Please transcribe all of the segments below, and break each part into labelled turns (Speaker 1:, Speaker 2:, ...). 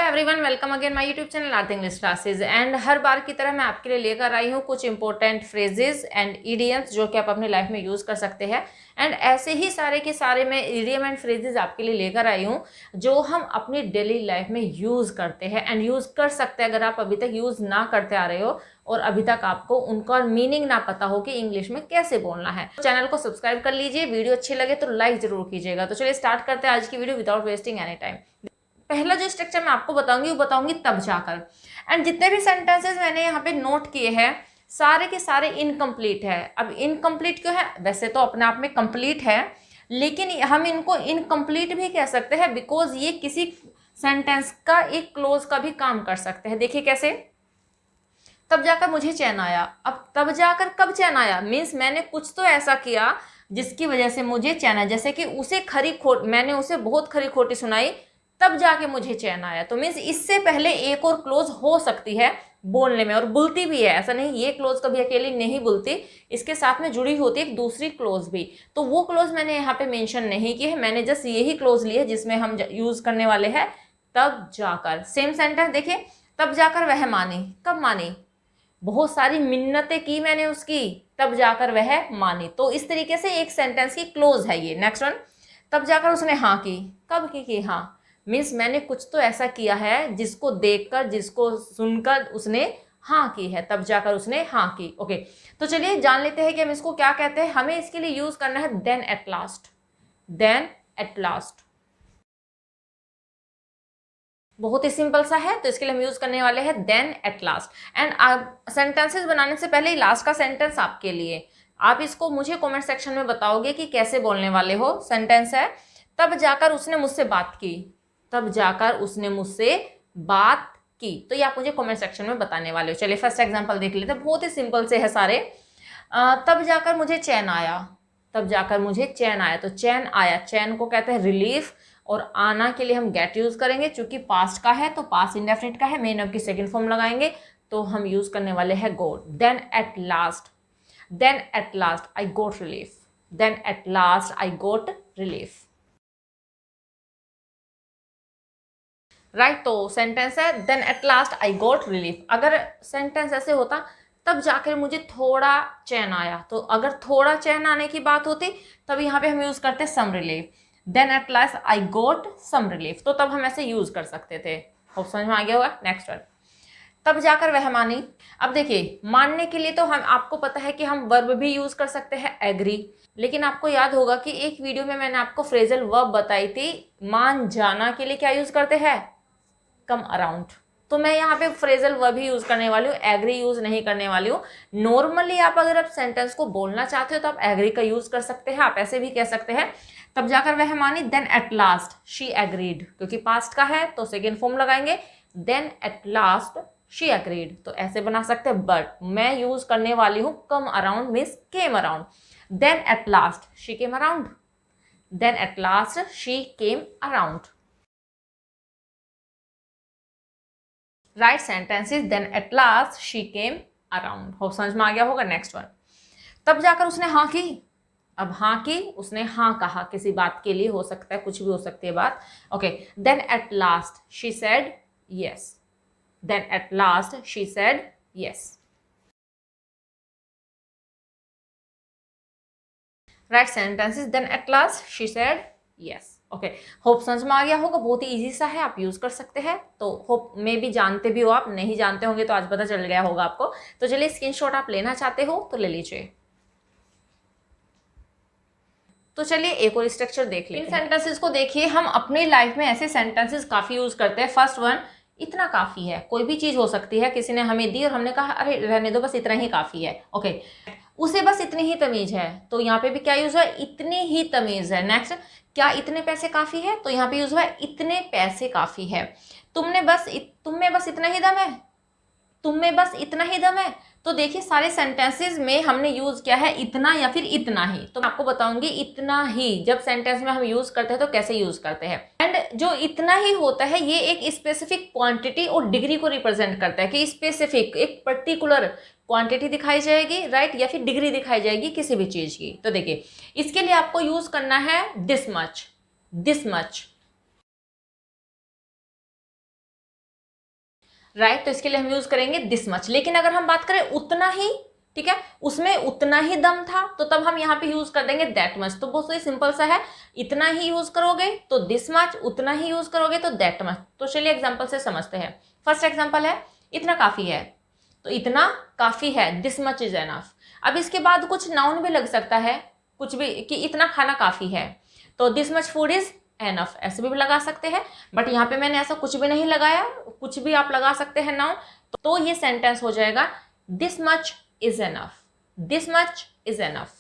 Speaker 1: Everyone, welcome again my YouTube channel Arth English classes. And हर बार की तरह मैं आपके लिए लेकर आई हूँ कुछ इंपॉर्टेंट फ्रेजेस एंड इडियम्स जो कि आप अपनी लाइफ में यूज़ कर सकते हैं। एंड ऐसे ही सारे के सारे मैं इडियम एंड फ्रेजेस आपके लिए लेकर आई हूँ जो हम अपनी डेली लाइफ में यूज़ करते हैं एंड यूज़ कर सकते हैं अगर आप अभी तक यूज़ ना करते आ रहे हो और अभी तक आपको उनका मीनिंग ना पता हो कि इंग्लिश में कैसे बोलना है। चैनल को सब्सक्राइब कर लीजिए, वीडियो अच्छी लगे तो लाइक जरूर कीजिएगा। तो चलिए स्टार्ट करते हैं आज की video without wasting any time. पहला जो स्ट्रक्चर मैं आपको बताऊंगी वो बताऊंगी तब जाकर। एंड जितने भी सेंटेंसेस मैंने यहाँ पे नोट किए हैं सारे के सारे इनकम्प्लीट है। अब इनकम्प्लीट क्यों है? वैसे तो अपने आप में कंप्लीट है, लेकिन हम इनको इनकम्प्लीट भी कह सकते हैं बिकॉज ये किसी सेंटेंस का एक क्लोज का भी काम कर सकते हैं। देखिए कैसे, तब जाकर मुझे चैन आया। अब तब जाकर कब चैन आया मीन्स मैंने कुछ तो ऐसा किया जिसकी वजह से मुझे चैन आया। जैसे कि उसे मैंने उसे बहुत खरी खोटी सुनाई तब जाके मुझे चैन आया। तो मीन्स इससे पहले एक और क्लोज हो सकती है बोलने में, और बुलती भी है। ऐसा नहीं ये क्लोज कभी अकेली नहीं बुलती, इसके साथ में जुड़ी होती है एक दूसरी क्लोज भी। तो वो क्लोज मैंने यहाँ पे मेंशन नहीं की है, मैंने जस्ट यही क्लोज ली है जिसमें हम यूज करने वाले हैं तब जाकर। सेम सेंटेंस देखिए, तब जाकर वह मानी। कब मानी? बहुत सारी मिन्नतें की मैंने उसकी, तब जाकर वह मानी। तो इस तरीके से एक सेंटेंस की क्लोज है ये। नेक्स्ट वन, तब जाकर उसने हाँ की। कब की? हाँ मीन्स मैंने कुछ तो ऐसा किया है जिसको देखकर, जिसको सुनकर उसने हाँ की है, तब जाकर उसने हाँ की। ओके, तो चलिए जान लेते हैं कि हम इसको क्या कहते हैं। हमें इसके लिए यूज करना है then at last. Then at last बहुत ही सिंपल सा है, तो इसके लिए हम यूज करने वाले हैं then at last. And sentences बनाने से पहले लास्ट का सेंटेंस आपके लिए, आप इसको मुझे कमेंट सेक्शन में बताओगे कि कैसे बोलने वाले हो। सेंटेंस है, तब जाकर उसने मुझसे बात की। तब जाकर उसने मुझसे बात की, तो ये आप मुझे कमेंट सेक्शन में बताने वाले हो। चलिए फर्स्ट एग्जांपल देख लेते हैं, बहुत ही सिंपल से है सारे। तब जाकर मुझे चैन आया। तब जाकर मुझे चैन आया, तो चैन आया, चैन को कहते हैं रिलीफ। और आना के लिए हम गेट यूज करेंगे, चूंकि पास्ट का है तो पास्ट इंडेफिनिट का है, मेन वर्ब की सेकंड फॉर्म लगाएंगे तो हम यूज करने वाले हैं got. Then at last, then at last I got relief. Then at last I got relief. Right, तो सेंटेंस है then at last I got relief. अगर सेंटेंस ऐसे होता तब जाकर मुझे थोड़ा चैन आया, तो अगर थोड़ा चैन आने की बात होती तब यहाँ पे हम यूज करते some relief. Then at last I got some relief, तो तब हम ऐसे यूज कर सकते थे। होप समझ में आ गया होगा। नेक्स्ट वर्ड, तब जाकर वह मानी। अब देखिए, मानने के लिए तो हम, आपको पता है कि हम वर्ब भी यूज कर सकते हैं एग्री, लेकिन आपको याद होगा कि एक वीडियो में मैंने आपको फ्रेजल वर्ब बताई थी, मान जाना के लिए क्या यूज करते हैं? Come around. तो मैं यहाँ पे फ्रेजल वर्ब ही यूज करने वाली हूँ, एग्री यूज नहीं करने वाली हूँ। नॉर्मली आप अगर आप सेंटेंस को बोलना चाहते हो तो आप एग्री का यूज कर सकते हैं। आप ऐसे भी कह सकते हैं, तब जाकर वह मानी then at last she agreed, क्योंकि पास्ट का है तो सेकेंड फॉर्म लगाएंगे then at last she agreed. तो ऐसे बना सकते हैं, बट मैं यूज करने वाली हूँ come around means came around. Then at last she came around. Then at last she came around. Write sentences, then at last she came around. हो समझ में आ गया होगा। नेक्स्ट वन, तब जाकर उसने हाँ की। अब हाँ की, उसने हाँ कहा किसी बात के लिए, हो सकता है कुछ भी हो सकती है बात। Okay, then at last she said yes. Then at last she said yes. Write sentences, then at last she said yes. Okay, hope समझ में आ गया होगा। बहुत ही इजी सा है, आप यूज कर सकते हैं। तो होप में भी जानते भी हो, आप नहीं जानते होंगे तो आज पता चल गया होगा आपको। तो चलिए स्क्रीनशॉट आप लेना चाहते हो तो ले लीजिए। तो चलिए एक और स्ट्रक्चर देख लेते हैं। इन सेंटेंसेस को देखिए, हम अपनी लाइफ में ऐसे सेंटेंसेस काफी यूज करते हैं। फर्स्ट वन, इतना काफी है। कोई भी चीज हो सकती है, किसी ने हमें दी और हमने कहा अरे रहने दो, बस इतना ही काफी है। ओके, उसे बस इतनी ही तमीज है, तो यहाँ पे भी क्या यूज हुआ? इतनी ही तमीज है। नेक्स्ट, क्या इतने पैसे काफी है? तो यहाँ पे यूज हुआ इतने पैसे काफी है। तुम में बस इतना ही दम है। तुम में बस इतना ही दम है। तो देखिए सारे सेंटेंसेस में हमने यूज किया है इतना या फिर इतना ही। तो मैं आपको बताऊंगी इतना ही जब सेंटेंस में हम यूज करते हैं तो कैसे यूज करते हैं। एंड जो इतना ही होता है ये एक स्पेसिफिक क्वांटिटी और डिग्री को रिप्रेजेंट करता है, कि स्पेसिफिक एक पर्टिकुलर क्वांटिटी दिखाई जाएगी, राइट, या फिर डिग्री दिखाई जाएगी किसी भी चीज की। तो देखिए इसके लिए आपको यूज करना है this much. This much right, तो इसके लिए हम यूज करेंगे दिस मच। लेकिन अगर हम बात करें उतना ही, ठीक है, उसमें उतना ही दम था, तो तब हम यहाँ पे यूज कर देंगे दैट मच। तो बहुत ही सिंपल सा है, इतना ही यूज करोगे तो दिस मच, उतना ही यूज करोगे तो दैट मच। तो चलिए एग्जांपल से समझते हैं। फर्स्ट एग्जांपल है इतना काफी है, तो इतना काफी है, दिस मच इज एनफ। अब इसके बाद कुछ नाउन भी लग सकता है, कुछ भी, कि इतना खाना काफी है, तो this much food is enough, ऐसे भी लगा सकते हैं। बट यहाँ पे मैंने ऐसा कुछ भी नहीं लगाया, कुछ भी आप लगा सकते हैं नाउन। तो ये सेंटेंस हो जाएगा this much is enough, this much is enough.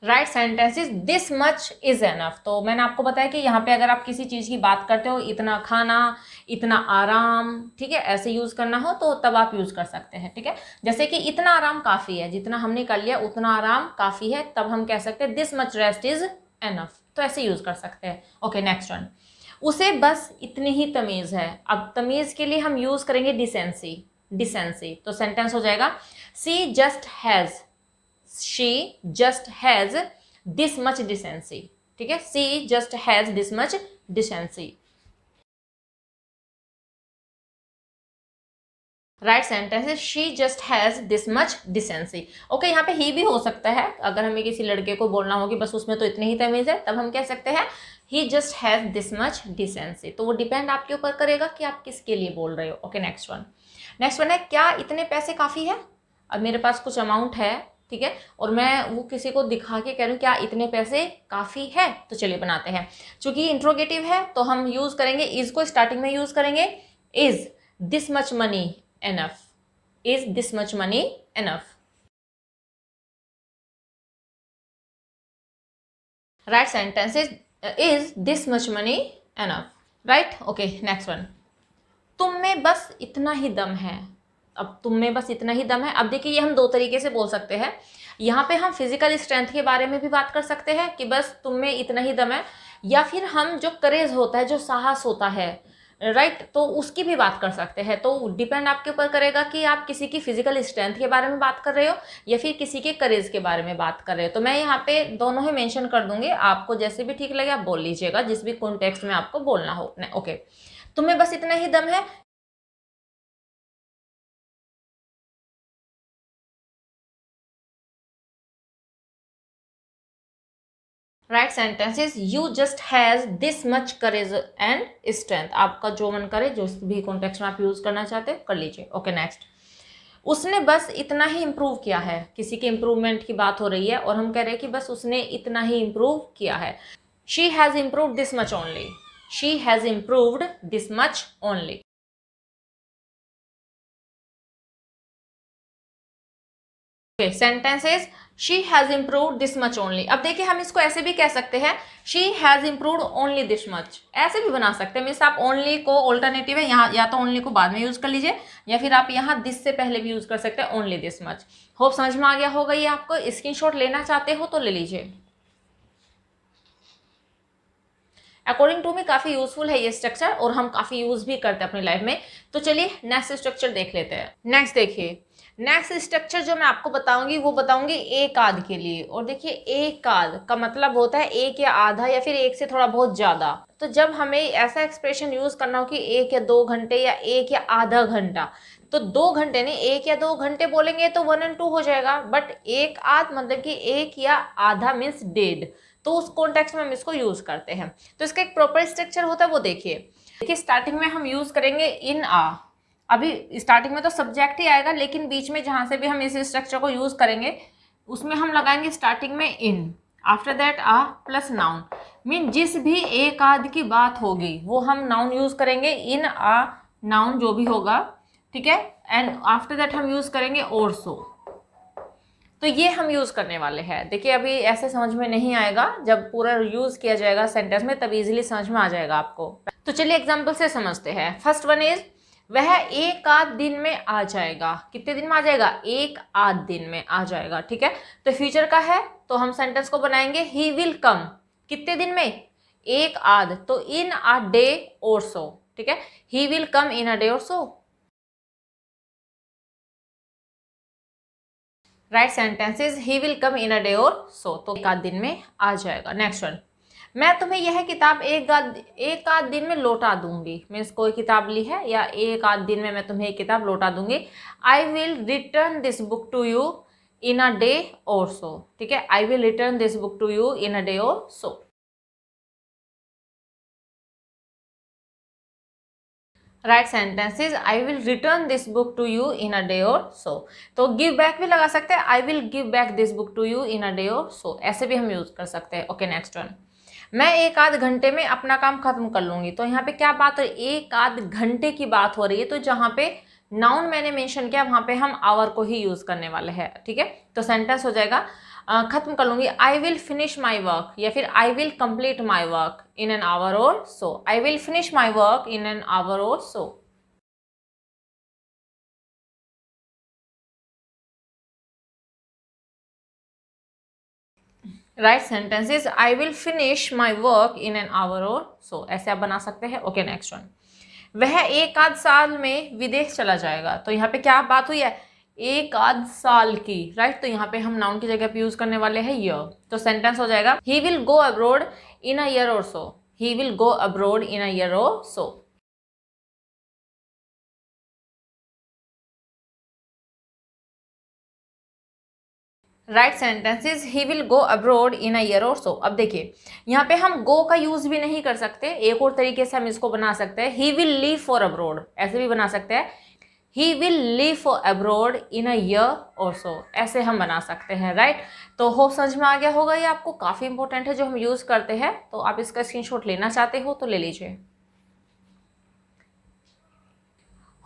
Speaker 1: Right sentence is this much is enough. तो मैंने आपको बताया कि यहाँ पे अगर आप किसी चीज की बात करते हो, इतना खाना, इतना आराम, ठीक है, ऐसे यूज करना हो तो तब आप यूज कर सकते हैं, ठीक है। जैसे कि इतना आराम काफी है, जितना हमने कर लिया उतना आराम काफी है, तब हम कह सकते हैं this much rest is enough. तो ऐसे यूज कर सकते हैं। ओके, नेक्स्ट वन, उसे बस इतनी ही तमीज है। अब तमीज के लिए हम यूज करेंगे डिसेंसी, डिसेंसी। तो सेंटेंस हो जाएगा she just has, she just has this much decency, ठीक है, she just has this much decency। Right sentence is she just has this much decency। Okay, यहाँ पे ही भी हो सकता है, अगर हमें किसी लड़के को बोलना हो कि बस उसमें तो इतनी ही तमीज है, तब हम कह सकते हैं he just has this much decency। तो वो डिपेंड आपके ऊपर करेगा कि आप किसके लिए बोल रहे हो। Okay, next one, next one है क्या इतने पैसे काफी है। अब मेरे पास कुछ अमाउंट है, ठीक है, और मैं वो किसी को दिखा के कह रही हूँ क्या इतने पैसे काफी है। तो चलिए बनाते हैं, चूंकि इंट्रोगेटिव है तो हम यूज करेंगे इज को, स्टार्टिंग में यूज करेंगे। Is this much money enough, is this much money enough. Right sentence is this much money enough. Right, okay, next one, तुम में बस इतना ही दम है। अब तुम में बस इतना ही दम है, अब देखिए ये हम दो तरीके से बोल सकते हैं। यहाँ पे हम फिजिकल स्ट्रेंथ के बारे में भी बात कर सकते हैं कि बस तुम में इतना ही दम है, या फिर हम जो करेज होता है, जो साहस होता है, राइट, तो उसकी भी बात कर सकते हैं। तो डिपेंड आपके ऊपर करेगा कि आप किसी की फिजिकल स्ट्रेंथ के बारे में बात कर रहे हो या फिर किसी के करेज के बारे में बात कर रहे हो। तो मैं यहाँ पे दोनों ही मेंशन कर दूंगी, आपको जैसे भी ठीक लगे आप बोल लीजिएगा, जिस भी कॉन्टेक्स्ट में आपको बोलना हो। ओके, तुम्हें बस इतना ही दम है। Right sentence is you just has this much courage and strength. आपका जो मन करे, जो भी कॉन्टेक्स्ट में आप यूज करना चाहते हैं कर लीजिए। ओके, नेक्स्ट, उसने बस इतना ही इम्प्रूव किया है। किसी के इम्प्रूवमेंट की बात हो रही है और हम कह रहे हैं कि बस उसने इतना ही इम्प्रूव किया है। She has improved this much only, she has improved this much only. Sentence is she has improved this much only. अब देखिए हम इसको ऐसे भी कह सकते हैं she has improved only this much, ऐसे भी बना सकते हैं। मीन्स आप ओनली को ऑल्टरनेटिव है यहाँ, या तो ओनली को बाद में यूज कर लीजिए या फिर आप यहाँ दिस से पहले भी यूज कर सकते हैं ओनली दिस मच। होप समझ में आ गया होगा ये आपको। स्क्रीनशॉट लेना चाहते हो तो ले लीजिए। अकॉर्डिंग टू मी काफ़ी यूजफुल है ये स्ट्रक्चर और हम काफ़ी यूज भी करते हैं अपनी लाइफ में। तो चलिए नेक्स्ट स्ट्रक्चर देख लेते हैं। नेक्स्ट देखिए, नेक्स्ट स्ट्रक्चर जो मैं आपको बताऊंगी वो बताऊंगी एक आध के लिए। और देखिए एक आध का मतलब होता है एक या आधा या फिर एक से थोड़ा बहुत ज़्यादा। तो जब हमें ऐसा एक्सप्रेशन यूज करना हो कि एक या दो घंटे या एक या आधा घंटा, तो 2 घंटे नहीं, 1 या 2 घंटे बोलेंगे तो 1 and 2 हो जाएगा। बट एक आध मतलब कि एक या आधा मीन्स डेढ़, तो उस कॉन्टेक्स्ट में हम इसको यूज करते हैं। तो इसका एक प्रॉपर स्ट्रक्चर होता है वो देखिए स्टार्टिंग में हम यूज करेंगे इन आ। अभी स्टार्टिंग में तो सब्जेक्ट ही आएगा, लेकिन बीच में जहां से भी हम इस स्ट्रक्चर को यूज करेंगे उसमें हम लगाएंगे स्टार्टिंग में in, after that a plus noun. Mean जिस भी एक आध की बात होगी वो हम नाउन यूज करेंगे, इन आ नाउन जो भी होगा, ठीक है, एंड आफ्टर दैट हम यूज करेंगे और सो। तो ये हम यूज करने वाले हैं। देखिए अभी ऐसे समझ में नहीं आएगा, जब पूरा यूज किया जाएगा सेंटेंस में तब इजीली समझ में आ जाएगा आपको। तो चलिए एग्जांपल से समझते हैं। फर्स्ट वन इज वह एक आध दिन में आ जाएगा। कितने दिन में आ जाएगा? एक आध दिन में आ जाएगा, ठीक है। तो फ्यूचर का है तो हम सेंटेंस को बनाएंगे ही विल कम। कितने दिन में? एक आध, तो इन अ डे और सो, ठीक है। ही will come in a day or so. Right sentence is he will come in a day or so, तो एक आध दिन में आ जाएगा। नेक्स्ट वन, मैं तुम्हें यह किताब एक आध दिन में लौटा दूंगी। मीन्स कोई किताब ली है या एक आध दिन में मैं तुम्हें एक किताब लौटा दूंगी। I will return this book to you in a day or so. ठीक है, I will return this book to you in a day or so. Right sentences, I will return this book to you in a day or so. तो give back भी लगा सकते हैं, I will give back this book to you in a day or so, ऐसे भी हम use कर सकते हैं। ओके, नेक्स्ट वन, मैं एक आध घंटे में अपना काम खत्म कर लूंगी। तो यहाँ पे क्या बात हो रही है, एक आध घंटे की बात हो रही है। तो जहाँ पे नाउन मैंने मेंशन किया वहां पे हम आवर को ही यूज करने वाले हैं। ठीक है, तो सेंटेंस हो जाएगा खत्म कर लूंगी, I will finish my work, या फिर I will complete my work in an hour or so. I will finish my work in an hour or so. Right sentences, I will finish my work in an hour or so, ऐसे आप बना सकते हैं। Okay, next one, वह एक आध साल में विदेश चला जाएगा। तो यहाँ पे क्या बात हुई है, एक आध साल की। राइट, तो यहाँ पे हम नाउन की जगह पे यूज करने वाले हैं ईयर। तो सेंटेंस हो जाएगा, he will go abroad in a year or so. He will go abroad in a year or so. Right sentences, he will go abroad in a year or so. अब देखिए यहाँ पे हम गो का use भी नहीं कर सकते, एक और तरीके से हम इसको बना सकते हैं, he will leave for abroad, ऐसे भी बना सकते हैं, he will leave for abroad in a year or so, ऐसे हम बना सकते हैं। राइट, तो होप समझ में आ गया होगा, ये आपको काफ़ी इंपॉर्टेंट है जो हम यूज़ करते हैं। तो आप इसका स्क्रीनशॉट लेना चाहते हो तो ले लीजिए।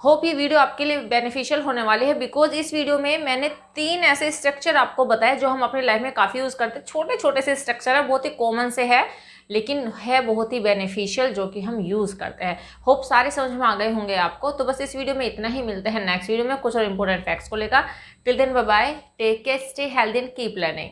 Speaker 1: होप ये वीडियो आपके लिए बेनिफिशियल होने वाली है, बिकॉज इस वीडियो में मैंने 3 ऐसे स्ट्रक्चर आपको बताए जो हम अपनी लाइफ में काफ़ी यूज़ करते हैं। छोटे छोटे से स्ट्रक्चर है, बहुत ही कॉमन से है, लेकिन है बहुत ही बेनिफिशियल जो कि हम यूज़ करते हैं। होप सारे समझ में आ गए होंगे आपको। तो बस इस वीडियो में इतना ही, मिलते हैं नेक्स्ट वीडियो में कुछ और इंपॉर्टेंट फैक्ट्स को लेकर। Till then bye bye, take care, stay healthy and keep learning.